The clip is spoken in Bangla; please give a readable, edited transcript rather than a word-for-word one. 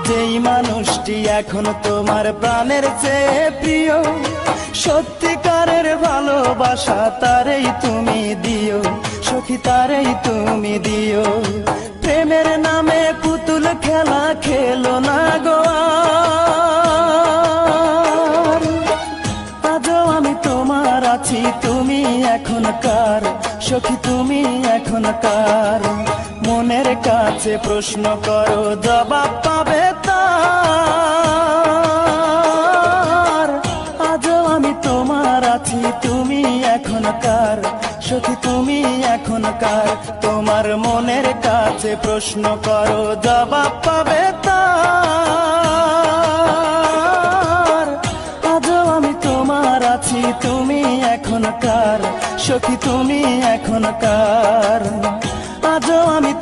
যেই মানুষটি এখন তোমার প্রাণের চেয়ে প্রিয়, সত্যিকারের ভালোবাসা তারেই তুমি দিও, সখী তারেই তুমি দিও। প্রেমের নামে পুতুল খেলা খেলো না গো আর। আজও আমি তোমার আছি, তুমি এখন কার, সখী তুমি এখন কার। মনের কাছে প্রশ্ন করো, জবাব পাবে তার। আজও আমি তোমার আছি, তুমি এখন কার, সখী তুমি এখন কার। তোমার মনের কাছে প্রশ্ন করো, জবাব পাবে তার। আজও আমি তোমার আছি, তুমি এখন কার, সখী তুমি এখন কার। আজও আমি